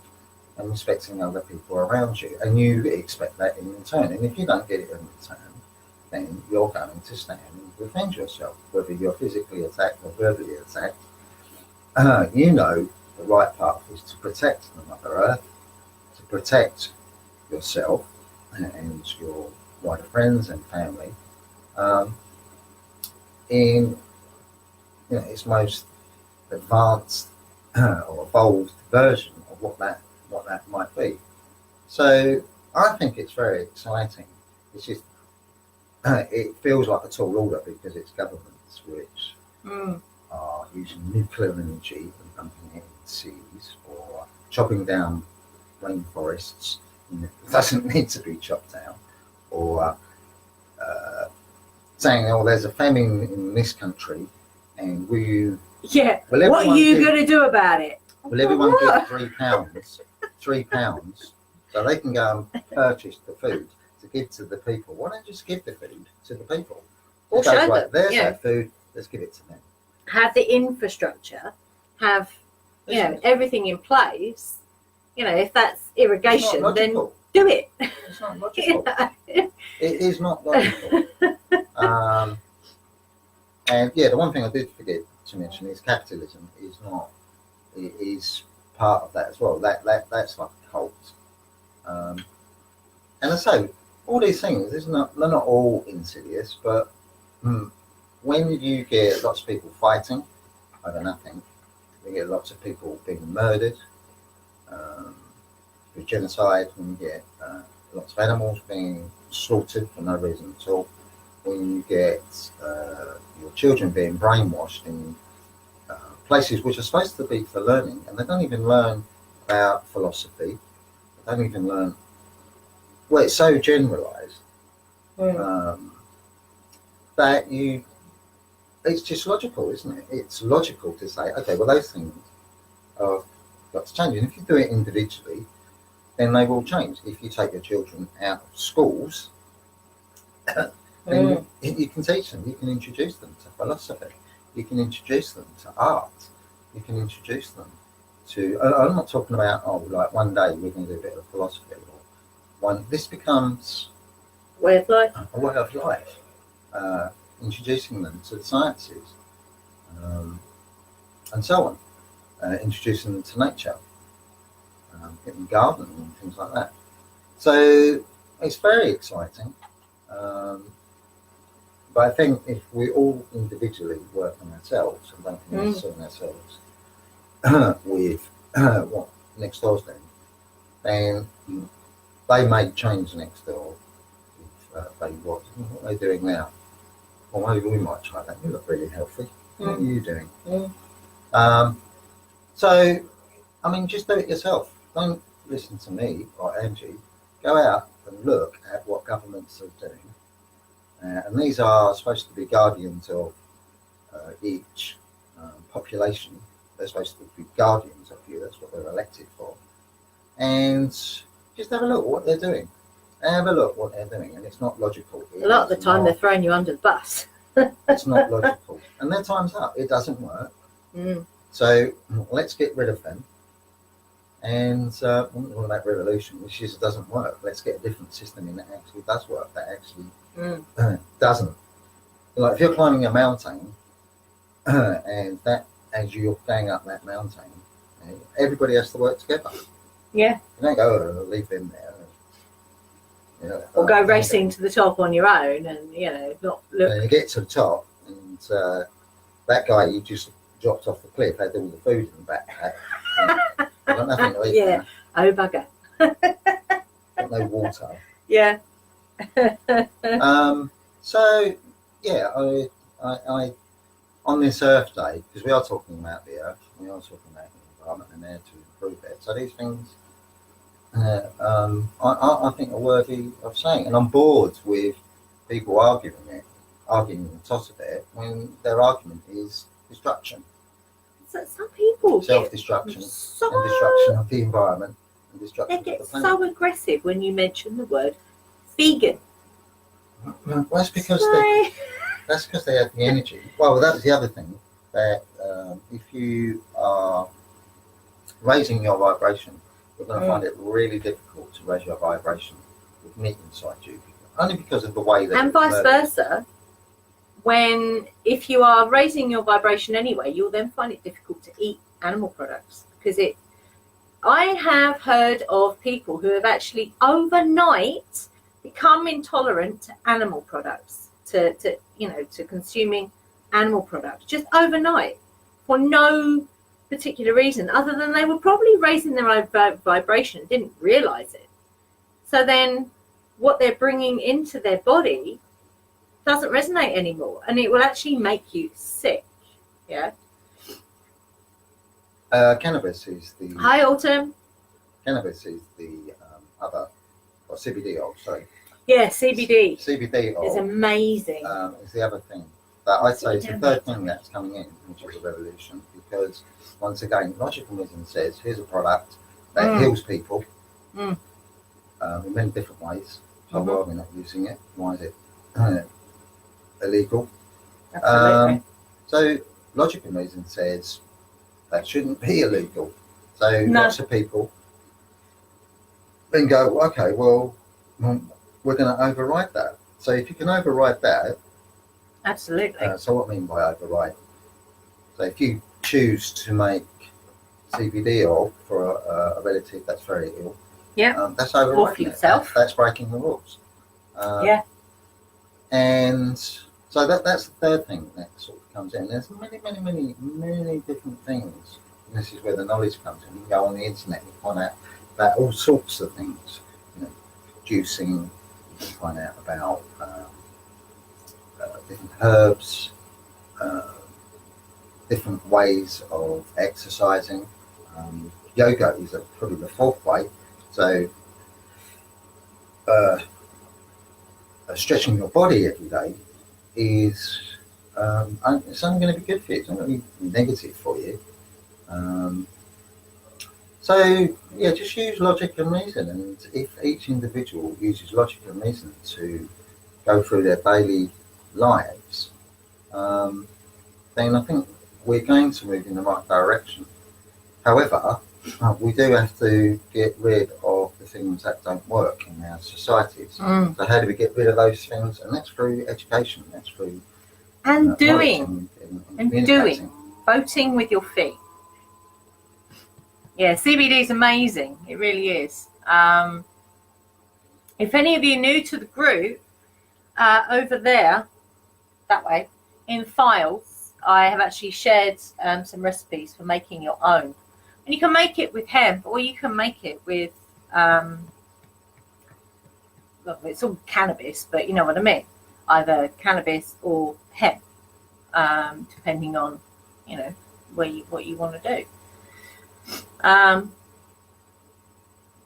B: and respecting other people around you, and you expect that in return. And if you don't get it in return, then you're going to stand and defend yourself, whether you're physically attacked or verbally attacked. You know the right path is to protect the Mother Earth, to protect yourself and your wider friends and family in its most advanced or evolved version of what that might be. So I think it's very exciting. It's just it feels like a tall order, because it's governments which are using nuclear energy and dumping it in seas, or chopping down rainforests and it doesn't need to be chopped down, or saying, oh, there's a famine in this country, and what are you going
A: to do about it?
B: Will everyone give £3, so they can go and purchase the food to give to the people? Why don't you just give the food to the people?
A: Or show them.
B: There's that food, let's give it to them.
A: Have the infrastructure, have everything in place. If that's irrigation, then do it.
B: It's not logical. It is not logical. And the one thing I did forget to mention is capitalism is part of that as well. That's like a cult. And I say, all these things, they're not all insidious, but when you get lots of people fighting over nothing, you get lots of people being murdered through genocide, when you get lots of animals being slaughtered for no reason at all, when you get your children being brainwashed in places which are supposed to be for learning, and they don't even learn about philosophy, they don't even learn, well, it's so generalized that it's just logical, isn't it? It's logical to say, okay, well, those things have got to change, and if you do it individually, then they will change. If you take your children out of schools, then you can teach them, you can introduce them to philosophy, you can introduce them to art, you can introduce them to, I'm not talking about, like one day we're going to do a bit of philosophy, or this becomes
A: a way
B: of life, introducing them to the sciences, and so on, introducing them to nature, getting gardening and things like that. So it's very exciting. But I think if we all individually work on ourselves and don't concern ourselves with what next door's doing, then they may change next door if they what are they doing now? Well, maybe we might try that. You look really healthy. What are you doing? So, I mean, just do it yourself. Don't listen to me or Angie. Go out and look at what governments are doing. And these are supposed to be guardians of each population. They're supposed to be guardians of you. That's what they're elected for. And just have a look at what they're doing. Have a look what they're doing. And it's not logical.
A: A lot of the time they're throwing you under the bus.
B: It's not logical. And their time's up. It doesn't work. So let's get rid of them. And all that revolution, which just doesn't work. Let's get a different system in that actually does work, that actually doesn't. Like if you're climbing a mountain, and that as you're going up that mountain, everybody has to work together.
A: Yeah.
B: You don't go leave them there.
A: Or go racing to the top on your own, and not look.
B: And you get to the top, and that guy you just dropped off the cliff had all the food in the backpack. Got nothing to eat.
A: Yeah. Oh bugger.
B: Got no water.
A: Yeah.
B: So yeah, I on this Earth Day, because we are talking about the Earth, we are talking about the environment and there to improve it. So these things, I think, are worthy of saying. And I'm bored with people arguing the toss of it when their argument is destruction.
A: So some people
B: Self-destruction and
A: so,
B: destruction of the environment and destruction
A: they get
B: of the planet.
A: so aggressive when you mention the word vegan.
B: Well, that's because they have the energy. Well, that was the other thing, that if you are raising your vibration, you're going to find it really difficult to raise your vibration with meat inside you, only because of the way that.
A: And vice versa. If you are raising your vibration anyway, you'll then find it difficult to eat animal products, because I have heard of people who have actually overnight become intolerant to animal products, to consuming animal products, just overnight, for no particular reason other than they were probably raising their own vibration and didn't realize it. So then what they're bringing into their body doesn't resonate anymore, and it will actually make you sick.
B: Cannabis is the
A: Hi, Autumn.
B: Cannabis is the other, or CBD oil. Sorry.
A: Yeah, CBD.
B: CBD oil
A: is amazing.
B: Is the other thing that I'd say is the third thing that's coming in, which is a revolution. Because once again, logical wisdom says here's a product that heals people in many different ways. So why are we not using it? Why is it illegal?
A: Absolutely.
B: So logical reason says that shouldn't be illegal. So lots of people then go, okay, well, we're going to override that. So if you can override that,
A: absolutely.
B: So what I mean by override? So if you choose to make CBD oil for a relative that's very ill, that's overriding
A: or for yourself.
B: That's breaking the rules. And so that's the third thing that sort of comes in. There's many different things. And this is where the knowledge comes in. You go on the internet and you find out about all sorts of things. Juicing, you can find out about different herbs, different ways of exercising. Yoga is probably the fourth way. So stretching your body every day is it's only going to be good for you. It's not going to be negative for you. So just use logic and reason. And if each individual uses logic and reason to go through their daily lives, then I think we're going to move in the right direction. However, we do have to get rid of the things that don't work in our societies. So how do we get rid of those things? And that's through education. That's through
A: doing, voting with your feet. Yeah, CBD is amazing. It really is. If any of you are new to the group, over there, that way, in files, I have actually shared some recipes for making your own. And you can make it with hemp, or you can make it with, it's all cannabis, but you know what I mean. Either cannabis or hemp, depending on, what you want to do.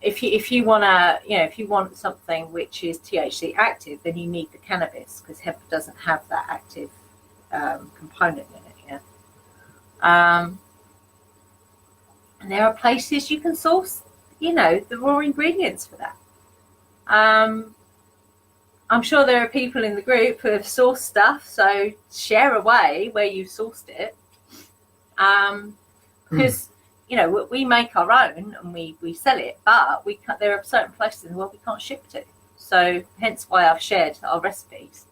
A: If you want something which is THC active, then you need the cannabis, because hemp doesn't have that active component in it. And there are places you can source, the raw ingredients for that. I'm sure there are people in the group who have sourced stuff, so share away where you sourced it. Because we make our own and we sell it, but there are certain places in the world we can't ship to. So hence why I've shared our recipes,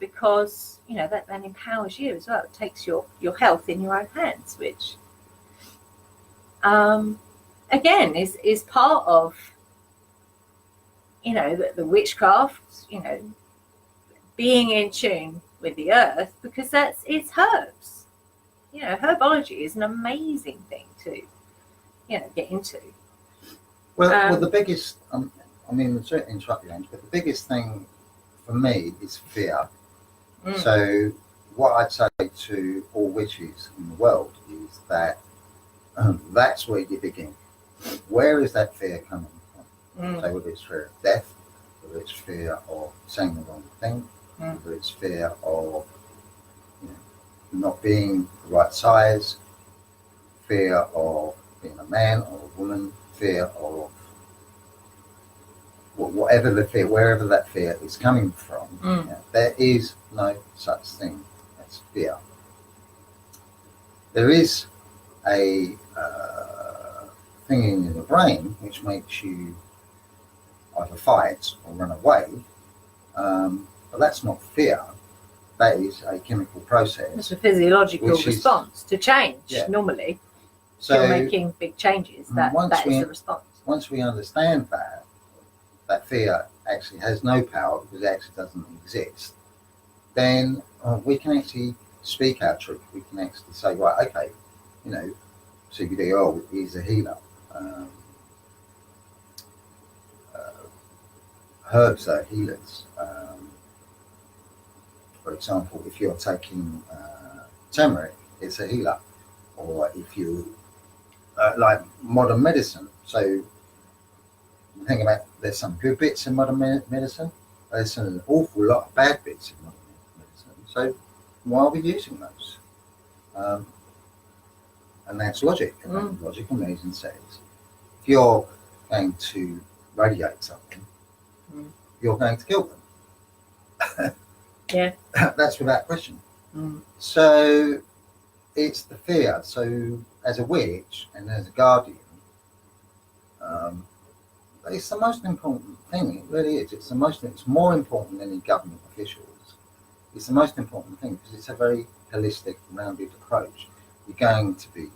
A: because that then empowers you as well. It takes your health in your own hands, which again is part of the witchcraft, being in tune with the earth, because it's herbs. Herbology is an amazing thing to, get into.
B: Well, the biggest, certainly interrupt you, Ange, but the biggest thing for me is fear. So what I'd say to all witches in the world is that that's where you begin. Where is that fear coming from? So whether it's fear of death, whether it's fear of saying the wrong thing, whether it's fear of not being the right size, fear of being a man or a woman, fear of whatever the fear, wherever that fear is coming from, there is no such thing as fear. There is a thing in the brain which makes you either fight or run away, but that's not fear. That is a chemical process.
A: It's a physiological response to change, normally.
B: So
A: if you're making big changes, that is the response.
B: Once we understand that fear actually has no power because it actually doesn't exist, then we can actually speak our truth. We can actually say, right, okay, CBD is a healer. Herbs are healers. For example, if you're taking turmeric, it's a healer. Or if you like modern medicine, so think about, there's some good bits in modern medicine, there's an awful lot of bad bits in modern medicine. So why are we using those? And that's logic. And logic and reason says, if you're going to radiate something, you're going to kill them.
A: Yeah.
B: That's without question. So it's the fear. So as a witch and as a guardian, it's the most important thing. It really is. It's more important than any government officials. It's the most important thing because it's a very holistic, rounded approach. You're going to be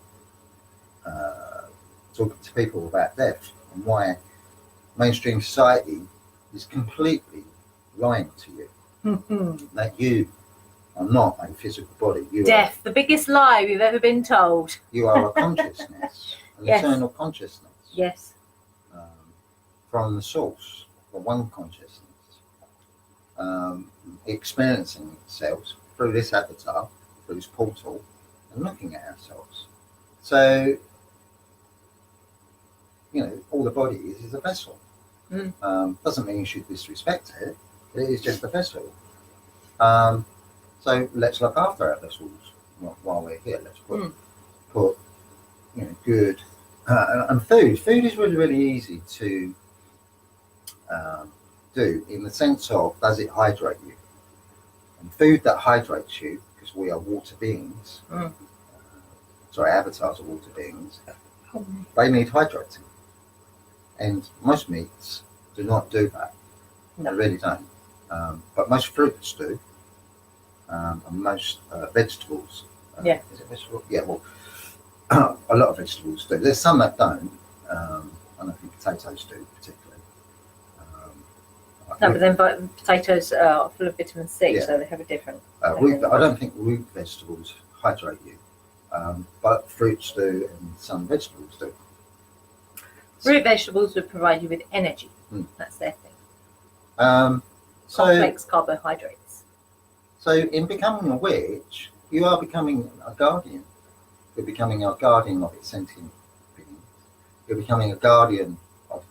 B: talking to people about death and why mainstream society is completely lying to you. That you are not a physical body.
A: Death, the biggest lie we've ever been told.
B: You are a consciousness, an eternal consciousness.
A: Yes.
B: From the source, the one consciousness, experiencing itself through this avatar, through this portal, and looking at ourselves. So, all the body is a vessel. Doesn't mean you should disrespect it. It is just a vessel. So let's look after our vessels while we're here. Let's put good and food. Food is really, really easy to do in the sense of, does it hydrate you? And food that hydrates you, because we are water beings. Avatars are water beings. They need hydrating, and most meats do not do that.
A: No.
B: They really don't. But most fruits do, and most vegetables. Is it vegetable? Yeah, well, a lot of vegetables do. There's some that don't. I don't think potatoes do particularly.
A: No, but then potatoes are full of vitamin C, so they have a different.
B: I don't think root vegetables hydrate you, but fruits do, and some vegetables do.
A: Root vegetables would provide you with energy. That's their thing.
B: Complex
A: carbohydrates.
B: So in becoming a witch, you are becoming a guardian. You're becoming a guardian of its sentient beings. You're becoming a guardian of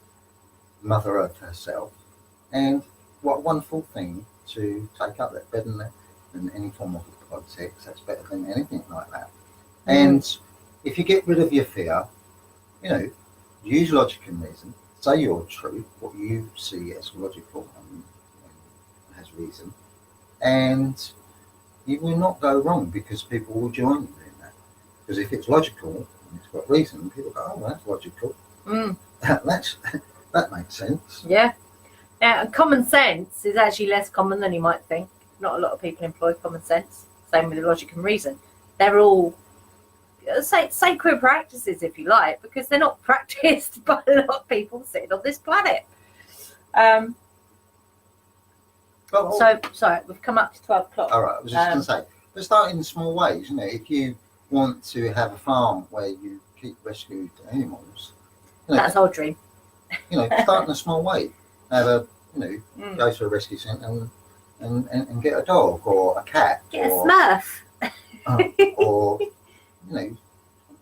B: Mother Earth herself. And what a wonderful thing to take up. That's better than any form of politics. That's better than anything like that. And if you get rid of your fear, use logic and reason. Say your truth, what you see as logical and has reason, and you will not go wrong because people will join you in that. Because if it's logical and it's got reason, people go, "Oh, that's logical. That makes sense."
A: Yeah. Now, common sense is actually less common than you might think. Not a lot of people employ common sense. Same with logic and reason. They're all sacred practices, if you like, because they're not practiced by a lot of people sitting on this planet. So, sorry, we've come up to 12 o'clock.
B: All right, I was just going to say, but start in small ways. If you want to have a farm where you keep rescued animals,
A: that's our dream.
B: Start in a small way. Have a, go to a rescue centre and and get a dog or a cat
A: Get a Smurf.
B: or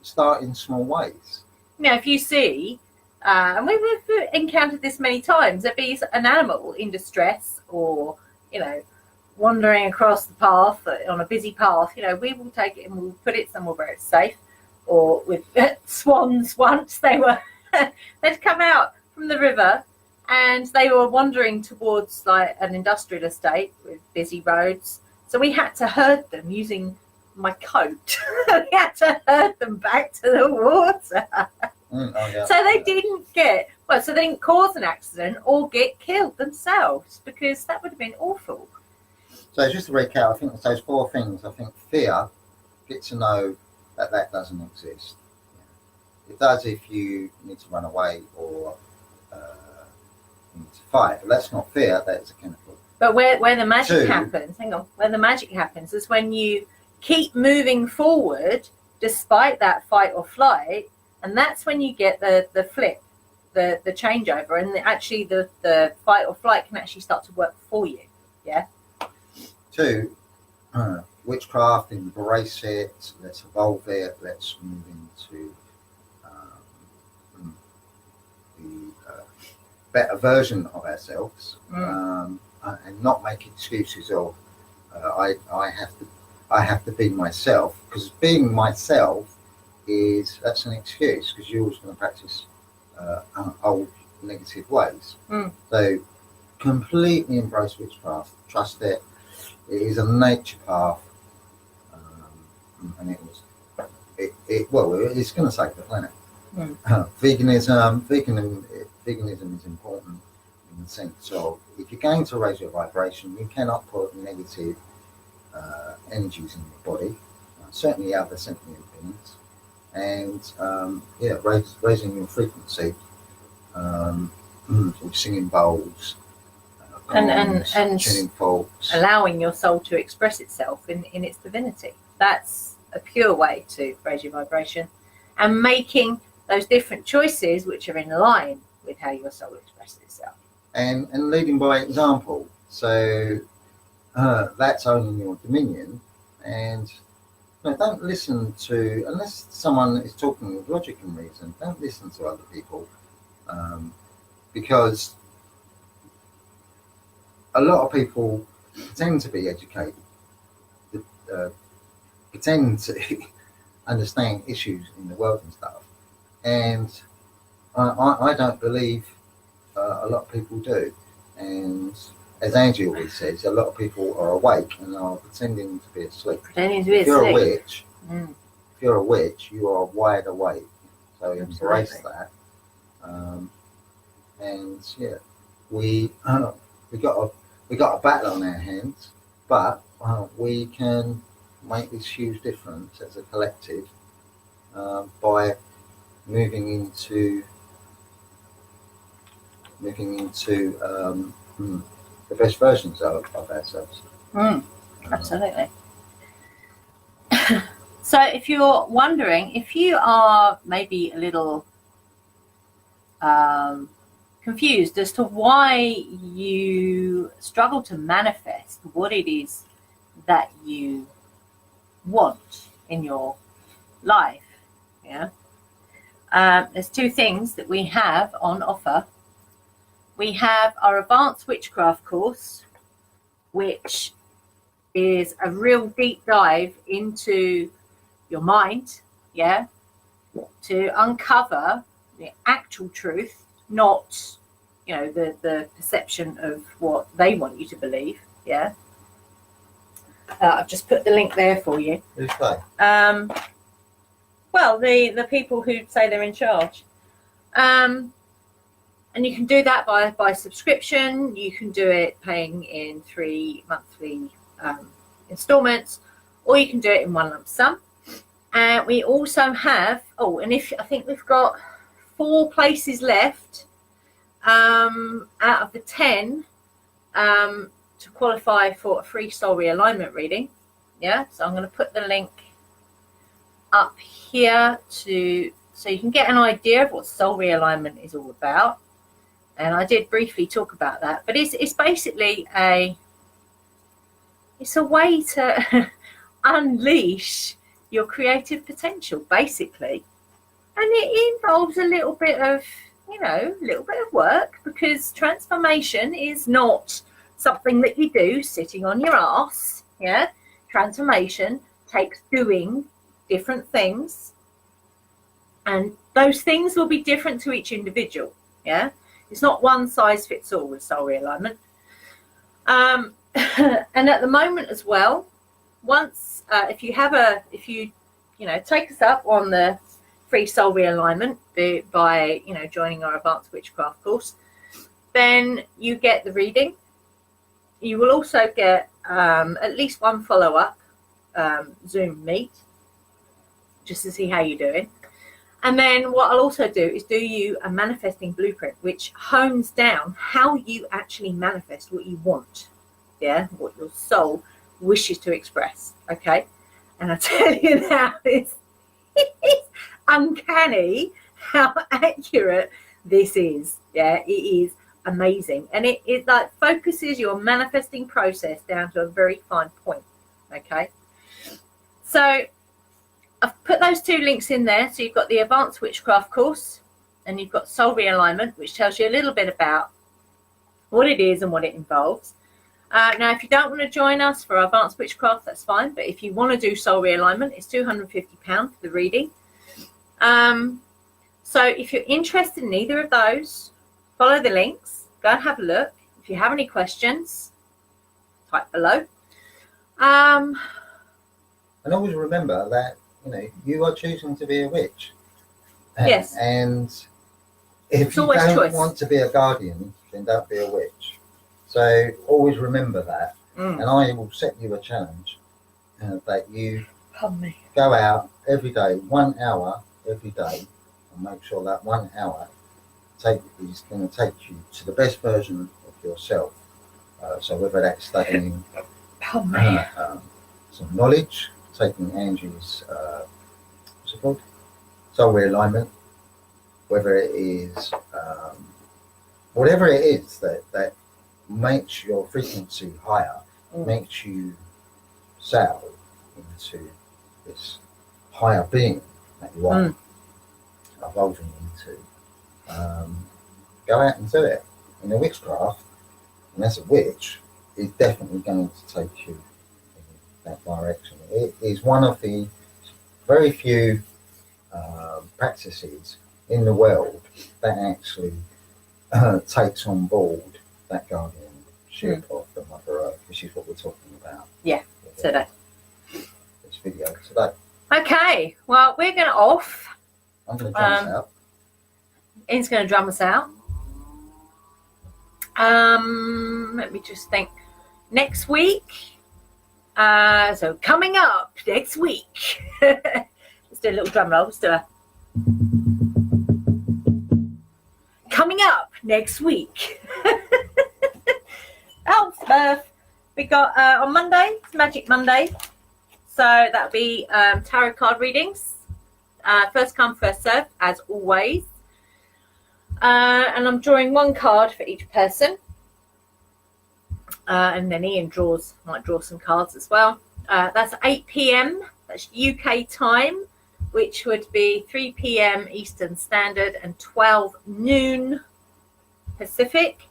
B: start in small ways.
A: If you see, and we've encountered this many times, there be an animal in distress or, wandering across the path on a busy path, we will take it and we'll put it somewhere where it's safe. Or with swans once, they'd come out from the river and they were wandering towards like an industrial estate with busy roads. So we had to herd them using my coat. We had to herd them back to the water. So they didn't so they didn't cause an accident or get killed themselves, because that would have been awful.
B: So just to recap, I think it's those 4 things. I think fear, get to know that doesn't exist. It does if you need to run away or you need to fight, but that's not fear, that's a chemical.
A: But where the magic happens, where the magic happens is when you keep moving forward despite that fight or flight, and that's when you get the flip, the changeover, and actually the fight or flight can actually start to work for you.
B: 2, witchcraft, embrace it, let's evolve it, let's move into the better version of ourselves, and not make excuses of I have to be myself, because being myself that's an excuse, because you're always going to practice old negative ways. So completely embrace witchcraft, trust it. It is a nature path, and it's going to save the planet. Veganism is important in the sense of, if you're going to raise your vibration, you cannot put negative energies in your body, certainly other sentient beings, and raising your frequency, singing bowls, and tuning forks, allowing
A: your soul to express itself in its divinity. That's a pure way to raise your vibration, and making those different choices which are in line with how your soul expresses itself,
B: and leading by example. So that's owning your dominion, and don't listen to, unless someone is talking with logic and reason, don't listen to other people, because a lot of people pretend to be educated, pretend to understand issues in the world and stuff, and I don't believe a lot of people do. And as Angie always says, a lot of people are awake and are pretending to be asleep. If you're a witch, you are wide awake. So embrace that. And we got a battle on our hands, but we can make this huge difference as a collective by moving into the best versions of ourselves.
A: Absolutely. So if you're wondering, if you are maybe a little confused as to why you struggle to manifest what it is that you want in your life, there's 2 things that we have on offer. We have our advanced witchcraft course, which is a real deep dive into your mind, to uncover the actual truth, not the perception of what they want you to believe. I've just put the link there for you.
B: Who's they?
A: Well, the people who say they're in charge. And you can do that by subscription. You can do it paying in 3 monthly installments, or you can do it in one lump sum. And we also have, I think we've got 4 places left out of the 10 to qualify for a free soul realignment reading. So I'm going to put the link up here so you can get an idea of what soul realignment is all about. And I did briefly talk about that, but it's basically a It's a way to unleash your creative potential, basically. And it involves a little bit of, work, because transformation is not something that you do sitting on your ass. Yeah. Transformation takes doing different things, and those things will be different to each individual. Yeah. It's not one size fits all with soul realignment. And at the moment as well, once if you take us up on the free soul realignment by joining our advanced witchcraft course, then you get the reading. You will also get at least one follow-up Zoom meet, just to see how you're doing. And then what I'll also do is do you a manifesting blueprint, which hones down how you actually manifest what you want. Yeah, what your soul wishes to express. Okay. And I tell you now, it's uncanny how accurate this is. Yeah, it is amazing. And it like focuses your manifesting process down to a very fine point. Okay. So I've put those two links in there. So you've got the advanced witchcraft course, and you've got soul realignment, which tells you a little bit about what it is and what it involves. Now, if you don't want to join us for advanced witchcraft, that's fine. But if you want to do soul realignment, it's £250 for the reading. So if you're interested in either of those, follow the links, go and have a look. If you have any questions, type below.
B: And always remember that, you are choosing to be a witch.
A: Yes.
B: And if
A: It's
B: you
A: always
B: don't
A: choice.
B: want to be a guardian, then don't be a witch. So always remember that. And I will set you a challenge that you go out every day, 1 hour every day, and make sure that 1 hour is going to take you to the best version of yourself. So whether that's studying some knowledge, taking Angie's what's it called? Soul realignment, whether it is whatever it is that makes your frequency higher, makes you sail into this higher being that you are evolving into. Go out and do it. In a witchcraft, and as a witch, is definitely going to take you in that direction. It is one of the very few practices in the world that actually takes on board that guardianship of the Mother Earth, which is what we're talking about.
A: Yeah, today.
B: This video today.
A: Okay, well, we're going to off.
B: I'm going to drum us out.
A: Ian's going to drum us out. Let me just think. Next week. So coming up next week. Let's do a little drum roll. Let's do a. Coming up next week. Elspeth. We got on Monday, it's Magic Monday. So that'll be tarot card readings. First come, first serve, as always. And I'm drawing one card for each person. And then Ian might draw some cards as well. That's 8 p.m. That's UK time, which would be 3 p.m. Eastern Standard and 12 noon Pacific.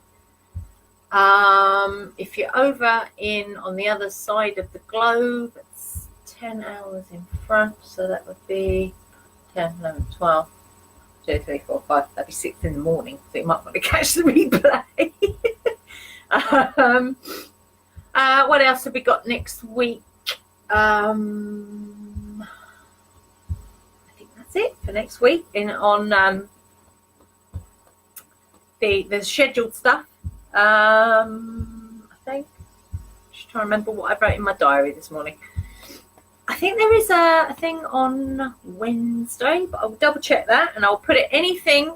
A: If you're over on the other side of the globe, it's 10 hours in front. So that would be 10, 11, 12. 2, 3, 4, 5. That'd be 6 in the morning. So you might want to catch the replay. What else have we got next week? I think that's it for next week. On the scheduled stuff. I think. Just trying to remember what I wrote in my diary this morning. I think there is a thing on Wednesday, but I'll double check that, and I'll put it, anything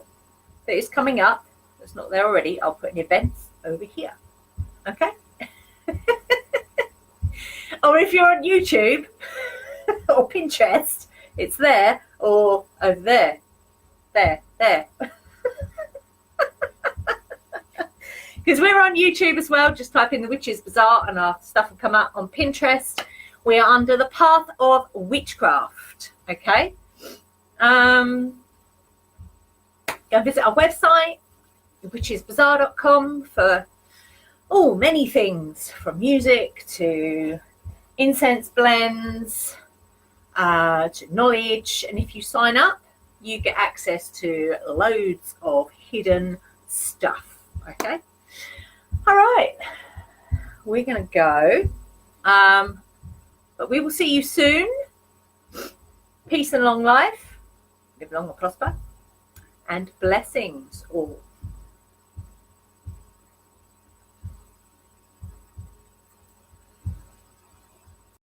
A: that is coming up that's not there already, I'll put in events over here. Okay? Or if you're on YouTube or Pinterest, it's there, or over there. There. because we're on YouTube as well. Just type in the Witches Bazaar and our stuff will come up on Pinterest. We are under the Path of Witchcraft. Okay. Go visit our website, witchesbazaar.com, for many things, from music to incense blends to knowledge. And if you sign up, you get access to loads of hidden stuff. Okay. All right. We're going to go. But we will see you soon. Peace and long life. Live long and prosper. And blessings all.